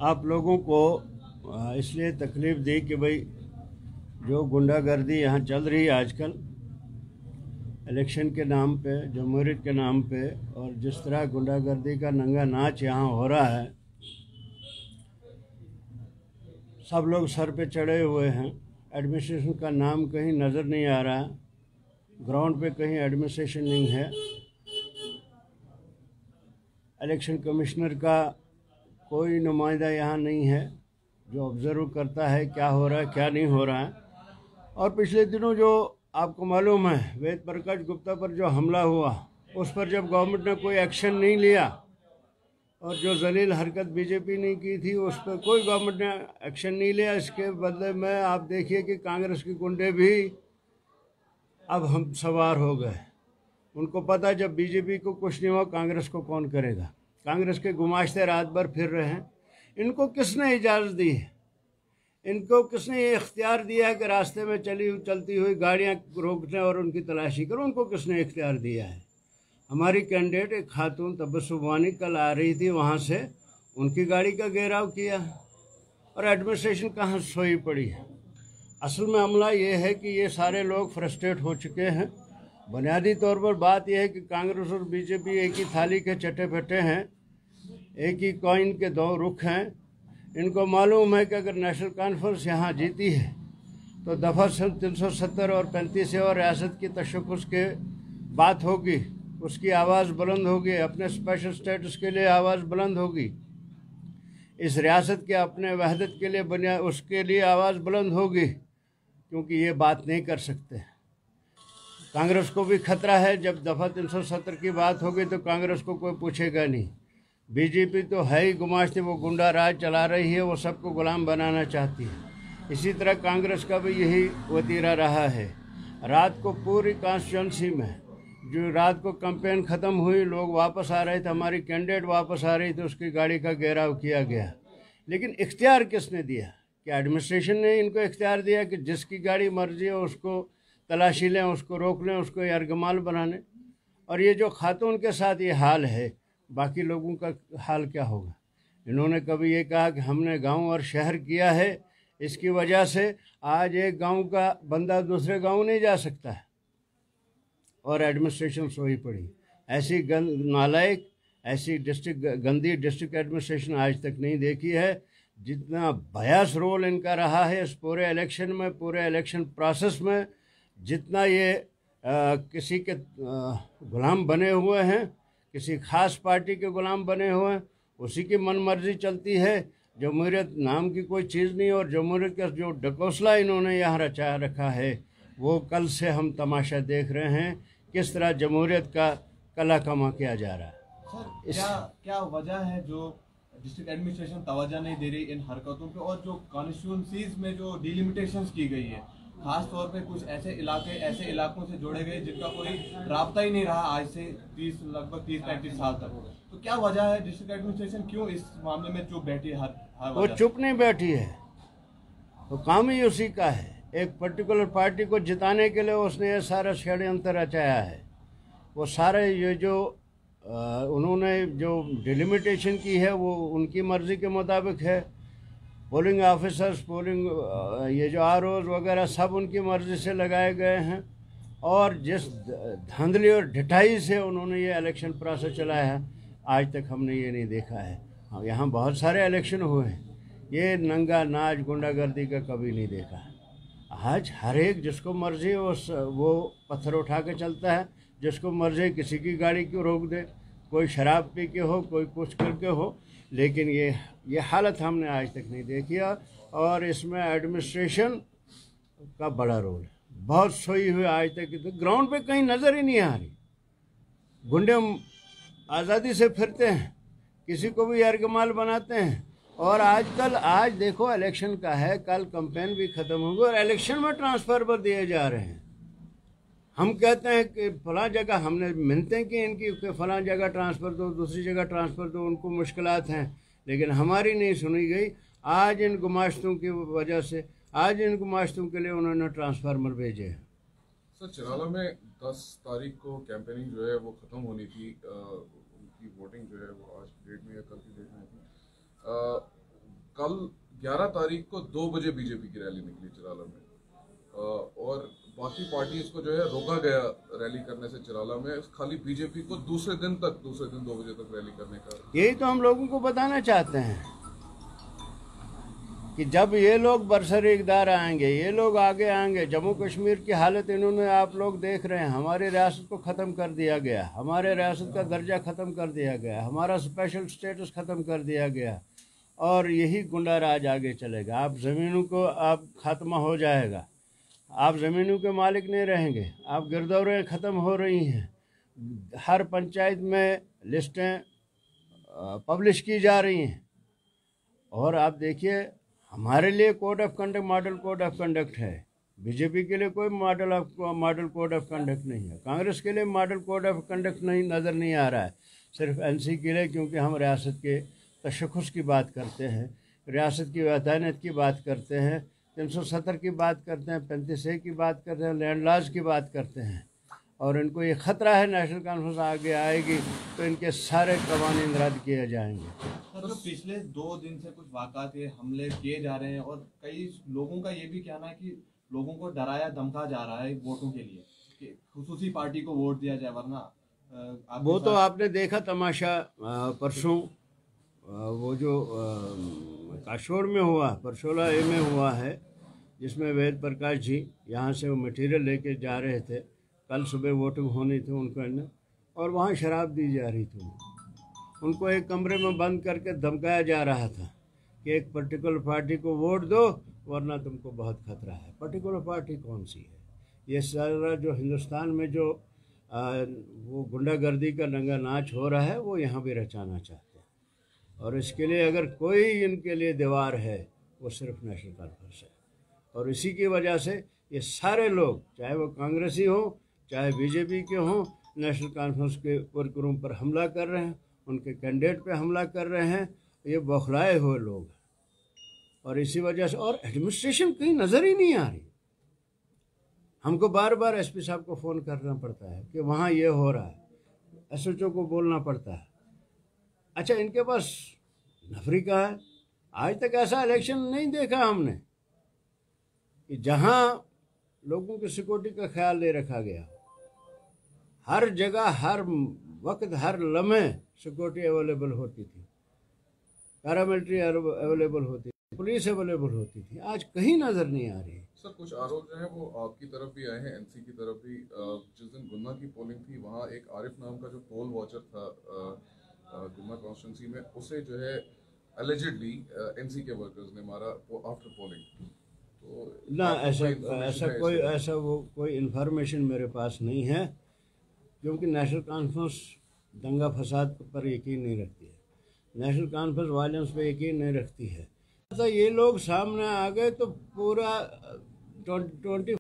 आप लोगों को इसलिए तकलीफ़ दी कि भाई जो गुंडागर्दी यहाँ चल रही है आजकल इलेक्शन के नाम पे, जमहूरियत के नाम पे, और जिस तरह गुंडागर्दी का नंगा नाच यहाँ हो रहा है, सब लोग सर पे चढ़े हुए हैं। एडमिनिस्ट्रेशन का नाम कहीं नज़र नहीं आ रहा, ग्राउंड पे कहीं एडमिनिस्ट्रेशन नहीं है। इलेक्शन कमिश्नर का कोई नुमाइंदा यहाँ नहीं है जो ऑब्ज़र्व करता है क्या हो रहा है क्या नहीं हो रहा है। और पिछले दिनों जो आपको मालूम है वेद प्रकाश गुप्ता पर जो हमला हुआ, उस पर जब गवर्नमेंट ने कोई एक्शन नहीं लिया और जो जलील हरकत बीजेपी ने की थी उस पर कोई गवर्नमेंट ने एक्शन नहीं लिया। इसके बदले में आप देखिए कि कांग्रेस के गुंडे भी अब हम सवार हो गए। उनको पता जब बीजेपी को कुछ नहीं हुआ कांग्रेस को कौन करेगा। कांग्रेस के गुमाश्ते रात भर फिर रहे हैं। इनको किसने इजाज़त दी है? इनको किसने ये इख्तियार दिया है कि रास्ते में चलती हुई गाड़ियाँ रोकने और उनकी तलाशी करो? उनको किसने इख्तियार दिया है? हमारी कैंडिडेट एक खातून तबस्सुम वानी कल आ रही थी, वहाँ से उनकी गाड़ी का घेराव किया और एडमिनिस्ट्रेशन कहाँ सोई पड़ी है। असल में मामला ये है कि ये सारे लोग फ्रस्ट्रेट हो चुके हैं। बुनियादी तौर पर बात यह है कि कांग्रेस और बीजेपी एक ही थाली के चट्टे फट्टे हैं, एक ही कॉइन के दो रुख हैं। इनको मालूम है कि अगर नेशनल कॉन्फ्रेंस यहाँ जीती है तो दफ़ा 370 और 35 और रियासत की तशक्कुस के बात होगी, उसकी आवाज़ बुलंद होगी, अपने स्पेशल स्टेटस के लिए आवाज़ बुलंद होगी, इस रियासत के अपने वहदत के लिए उसके लिए आवाज़ बुलंद होगी, क्योंकि ये बात नहीं कर सकते। कांग्रेस को भी खतरा है, जब दफ़ा 370 की बात होगी तो कांग्रेस को कोई पूछेगा नहीं। बीजेपी तो है ही गुमाश्ती, वो गुंडा राज चला रही है, वो सबको गुलाम बनाना चाहती है। इसी तरह कांग्रेस का भी यही वतीरा रहा है। रात को पूरी कॉन्स्टिट्यूंसी में जो रात को कैंपेन ख़त्म हुई, लोग वापस आ रहे थे, हमारी कैंडिडेट वापस आ रही थी, उसकी गाड़ी का घेराव किया गया। लेकिन इख्तियार किसने दिया? क्या एडमिनिस्ट्रेशन ने इनको इख्तियार दिया कि जिसकी गाड़ी मर्जी हो उसको तलाशी लें, उसको रोक लें, उसको यरगमाल बनाने? और ये जो खातून के साथ ये हाल है, बाकी लोगों का हाल क्या होगा? इन्होंने कभी ये कहा कि हमने गांव और शहर किया है, इसकी वजह से आज एक गांव का बंदा दूसरे गांव नहीं जा सकता है और एडमिनिस्ट्रेशन सोई पड़ी। ऐसी नालायक, ऐसी गंदी डिस्ट्रिक्ट एडमिनिस्ट्रेशन आज तक नहीं देखी है। जितना बयास रोल इनका रहा है इस पूरे इलेक्शन में, पूरे इलेक्शन प्रोसेस में, जितना ये किसी के गुलाम बने हुए हैं, किसी ख़ास पार्टी के गुलाम बने हुए हैं, उसी की मन मर्जी चलती है। जमहूरियत नाम की कोई चीज़ नहीं, और जमहूरियत का जो ढकोसला इन्होंने यहाँ रचा रखा है, वो कल से हम तमाशा देख रहे हैं किस तरह जमहूरियत का कला कमा किया जा रहा है। सर, क्या वजह है जो डिस्ट्रिक्ट एडमिनिस्ट्रेशन तवज्जो नहीं दे रही इन हरकतों पे, और जो कॉन्स्टिट्यूंसीज में जो डिलिमिटेशंस की गई है, खास तौर पे कुछ ऐसे इलाकों से जोड़े गए जिनका कोई राब्ता ही नहीं रहा आज से लगभग 30-35 साल तक, तो क्या वजह है डिस्ट्रिक्ट एडमिनिस्ट्रेशन क्यों इस मामले में चुप बैठी है? वो चुप नहीं बैठी है, वो काम ही उसी का है। एक पर्टिकुलर पार्टी को जिताने के लिए उसने ये सारा षड्यंत्र रचाया है। वो सारे ये जो उन्होंने जो डिलिमिटेशन की है वो उनकी मर्ज़ी के मुताबिक है। पोलिंग ऑफिसर्स, पोलिंग ये जो आरओज़ वगैरह सब उनकी मर्ज़ी से लगाए गए हैं, और जिस धांधली और ढिठाई से उन्होंने ये इलेक्शन प्रोसेस चलाया है, आज तक हमने ये नहीं देखा है। हाँ, यहाँ बहुत सारे इलेक्शन हुए हैं, ये नंगा नाच गुंडागर्दी का कभी नहीं देखा है। आज हर एक जिसको मर्ज़ी वो पत्थर उठा के चलता है, जिसको मर्ज़ी किसी की गाड़ी क्यों रोक दे, कोई शराब पी के हो, कोई कुछ करके हो। लेकिन ये हालत हमने आज तक नहीं देखी है, और इसमें एडमिनिस्ट्रेशन का बड़ा रोल है। बहुत सोई हुई आज तक तो ग्राउंड पे कहीं नज़र ही नहीं आ रही। गुंडे आज़ादी से फिरते हैं, किसी को भी यरगमाल बनाते हैं। और आज देखो इलेक्शन का है, कल कैंपेन भी ख़त्म होगी और इलेक्शन में ट्रांसफर पर दिए जा रहे हैं। हम कहते हैं कि फ़लाँ जगह, हमने मिलते कि इनकी फ़लाँ जगह ट्रांसफ़र दो, दूसरी जगह ट्रांसफ़र दो, उनको मुश्किलात हैं, लेकिन हमारी नहीं सुनी गई। आज इन गुमाश्तों की वजह से, आज इन गुमाश्तों के लिए उन्होंने ट्रांसफार्मर भेजे हैं। सर, चिराला में 10 तारीख को कैंपेनिंग जो है वो ख़त्म होनी थी, उनकी वोटिंग जो है वो आज की डेट में या कल की डेट में थी। कल 11 तारीख को 2 बजे बीजेपी की रैली निकली चिराला में, और बाकी पार्टीज को जो है रोका गया रैली करने से चिराला में, खाली बीजेपी को दूसरे दिन 2 बजे तक रैली करने का। यही तो हम लोगों को बताना चाहते हैं कि जब ये लोग बरसरे इक़्तिदार आएंगे, ये लोग आगे आएंगे, जम्मू कश्मीर की हालत इन्होंने आप लोग देख रहे हैं, हमारी रियासत को ख़त्म कर दिया गया, हमारे रियासत का दर्जा ख़त्म कर दिया गया, हमारा स्पेशल स्टेटस ख़त्म कर दिया गया, और यही गुंडा राज आगे चलेगा। आप ज़मीनों को आप ख़त्म हो जाएगा, आप ज़मीनों के मालिक नहीं रहेंगे, आप गिरदौरें ख़त्म हो रही हैं, हर पंचायत में लिस्टें पब्लिश की जा रही हैं। और आप देखिए, हमारे लिए code of conduct model code of conduct है, बीजेपी के लिए कोई मॉडल कोड ऑफ कंडक्ट नहीं है, कांग्रेस के लिए मॉडल कोड ऑफ कंडक्ट नहीं नज़र नहीं आ रहा है, सिर्फ एनसी के लिए, क्योंकि हम रियासत के तशख़्ख़ुस की बात करते हैं, रियासत की वहदानियत की बात करते हैं, 370 की बात करते हैं, 35A की बात करते हैं, लैंड लॉज की बात करते हैं, और इनको ये ख़तरा है नेशनल कॉन्फ्रेंस आगे आएगी तो इनके सारे कवानीन रद्द किए जाएंगे। सर, जो पिछले 2 दिन से कुछ वाक़ात ये हमले किए जा रहे हैं, और कई लोगों का ये भी कहना है कि लोगों को डराया धमका जा रहा है वोटों के लिए कि खुसूसी पार्टी को वोट दिया जाए, वरना वो तो आपने देखा तमाशा परसों, वो जो काशोर में हुआ, परशोला ए में हुआ है, जिसमें वेद प्रकाश जी यहाँ से वो मटेरियल लेके जा रहे थे, कल सुबह वोटिंग होनी थी उनको, और वहाँ शराब दी जा रही थी उनको एक कमरे में बंद करके धमकाया जा रहा था कि एक पर्टिकुलर पार्टी को वोट दो वरना तुमको बहुत खतरा है। पर्टिकुलर पार्टी कौन सी है? ये सारा जो हिंदुस्तान में जो वो गुंडागर्दी का नंगा नाच हो रहा है वो यहाँ भी रचाना चाहते हैं, और इसके लिए अगर कोई इनके लिए दीवार है वो सिर्फ नेशनल कॉन्फ्रेंस है। और इसी की वजह से ये सारे लोग, चाहे वो कांग्रेसी हो चाहे बीजेपी के हों, नेशनल कॉन्फ्रेंस के वर्करों पर हमला कर रहे हैं, उनके कैंडिडेट पे हमला कर रहे हैं। ये बौखलाए हुए लोग हैं, और इसी वजह से, और एडमिनिस्ट्रेशन कहीं नज़र ही नहीं आ रही। हमको बार बार एसपी साहब को फ़ोन करना पड़ता है कि वहाँ ये हो रहा है, एसएचओ को बोलना पड़ता है। अच्छा, इनके पास नफरी का है। आज तक ऐसा इलेक्शन नहीं देखा हमने कि जहाँ लोगों की सिक्योरिटी का ख्याल नहीं रखा गया। हर जगह, हर वक्त, हर लम्हे सिक्योरिटी अवेलेबल होती थी, पैरामिलिट्री अवेलेबल होती थी, पुलिस अवेलेबल होती थी। आज कहीं नज़र नहीं आ रही। सर, कुछ आरोप जो है वो आपकी तरफ भी आए हैं, एनसी की तरफ भी। जिस दिन गुन्ना की पोलिंग थी वहाँ एक आरिफ नाम का जो पोल वॉचर था गुन्ना कॉन्स्टिट्यूंसी में, उसे जो है एलिजिडली एनसी के वर्कर्स ने मारा आफ्टर पोलिंग। तो ना, ऐसा कोई इन्फॉर्मेशन मेरे पास नहीं है, क्योंकि नेशनल कॉन्फ्रेंस दंगा फसाद पर यकीन नहीं रखती है, नेशनल कॉन्फ्रेंस वायलेंस पे यकीन नहीं रखती है। तो ये लोग सामने आ गए तो पूरा 20